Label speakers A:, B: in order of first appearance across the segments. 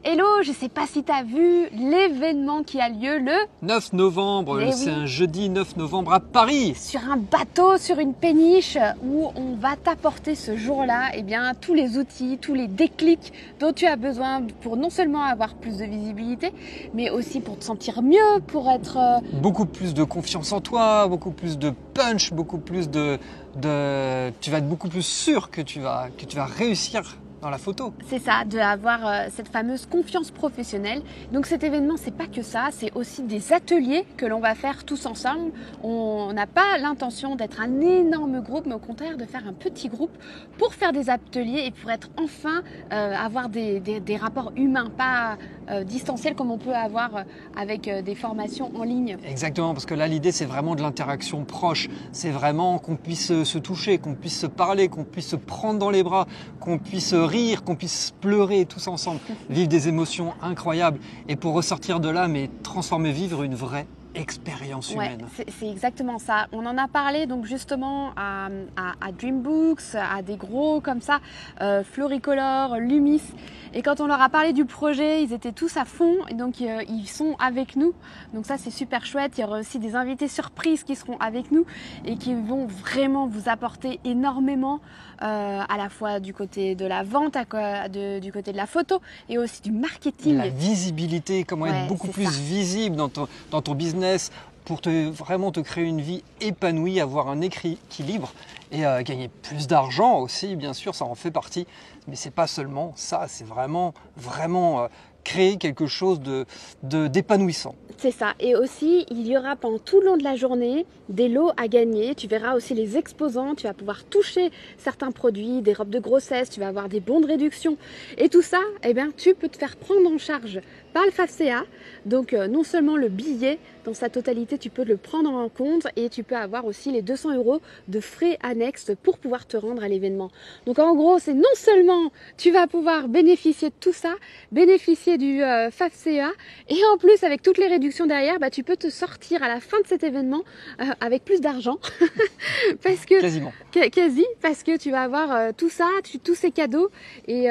A: Hello, je ne sais pas si tu as vu l'événement qui a lieu le
B: 9 novembre, c'est un jeudi 9 novembre à Paris.
A: Sur un bateau, sur une péniche, où on va t'apporter ce jour-là tous les outils, tous les déclics dont tu as besoin pour non seulement avoir plus de visibilité, mais aussi pour te sentir mieux, pour être...
B: Beaucoup plus de confiance en toi, beaucoup plus de punch, beaucoup plus de... Tu vas être beaucoup plus sûr que tu vas réussir dans la photo.
A: C'est ça, d'avoir cette fameuse confiance professionnelle. Donc cet événement, c'est pas que ça, c'est aussi des ateliers que l'on va faire tous ensemble. On n'a pas l'intention d'être un énorme groupe, mais au contraire de faire un petit groupe pour faire des ateliers et pour être enfin avoir des rapports humains, pas distanciels comme on peut avoir avec des formations en ligne.
B: Exactement, parce que là l'idée c'est vraiment de l'interaction proche, c'est vraiment qu'on puisse se toucher, qu'on puisse se parler, qu'on puisse se prendre dans les bras, qu'on puisse rire, qu'on puisse pleurer tous ensemble, vivre des émotions incroyables et pour ressortir de là, mais transformer, vivre une vraie expérience humaine.
A: Ouais, c'est exactement ça. On en a parlé donc justement à Dreambooks, à des gros comme ça, Floricolor, Lumis. Et quand on leur a parlé du projet, ils étaient tous à fond et donc ils sont avec nous. Donc ça c'est super chouette. Il y aura aussi des invités surprises qui seront avec nous et qui vont vraiment vous apporter énormément à la fois du côté de la vente, du côté de la photo et aussi du marketing.
B: La visibilité, comment être beaucoup plus visible dans ton business pour vraiment te créer une vie épanouie, avoir un équilibre et gagner plus d'argent aussi, bien sûr, ça en fait partie. Mais c'est pas seulement ça, c'est vraiment créer quelque chose d'épanouissant.
A: C'est ça. Et aussi, il y aura pendant tout le long de la journée des lots à gagner. Tu verras aussi les exposants. Tu vas pouvoir toucher certains produits, des robes de grossesse. Tu vas avoir des bons de réduction. Et tout ça, tu peux te faire prendre en charge par le FAFSA. Donc, non seulement le billet dans sa totalité, tu peux le prendre en compte et tu peux avoir aussi les 200 € de frais annexes pour pouvoir te rendre à l'événement. Donc, en gros, c'est non seulement tu vas pouvoir bénéficier de tout ça, bénéficier du FAFSA et en plus, avec toutes les réductions derrière, tu peux te sortir à la fin de cet événement avec plus d'argent parce que
B: quasiment.
A: Parce que tu vas avoir tout ça, tous ces cadeaux et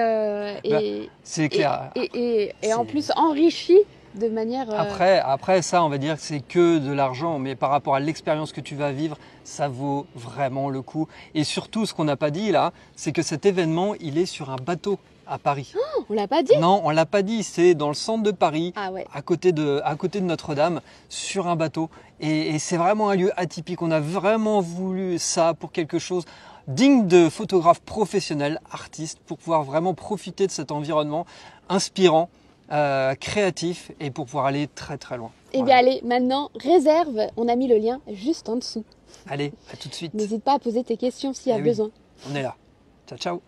B: c'est clair.
A: Et en plus enrichi de manière...
B: Après ça, on va dire que c'est que de l'argent, mais par rapport à l'expérience que tu vas vivre, ça vaut vraiment le coup. Et surtout, ce qu'on n'a pas dit là, c'est que cet événement, il est sur un bateau à Paris.
A: Oh, on l'a pas dit?
B: Non, on l'a pas dit. C'est dans le centre de Paris, à côté de Notre-Dame, sur un bateau. Et c'est vraiment un lieu atypique. On a vraiment voulu ça pour quelque chose digne de photographes professionnels, artistes, pour pouvoir vraiment profiter de cet environnement inspirant, créatif et pour pouvoir aller très très loin.
A: Eh bien allez, maintenant réserve, on a mis le lien juste en dessous.
B: Allez, à tout de suite.
A: N'hésite pas à poser tes questions s'il y a besoin.
B: On est là. Ciao, ciao.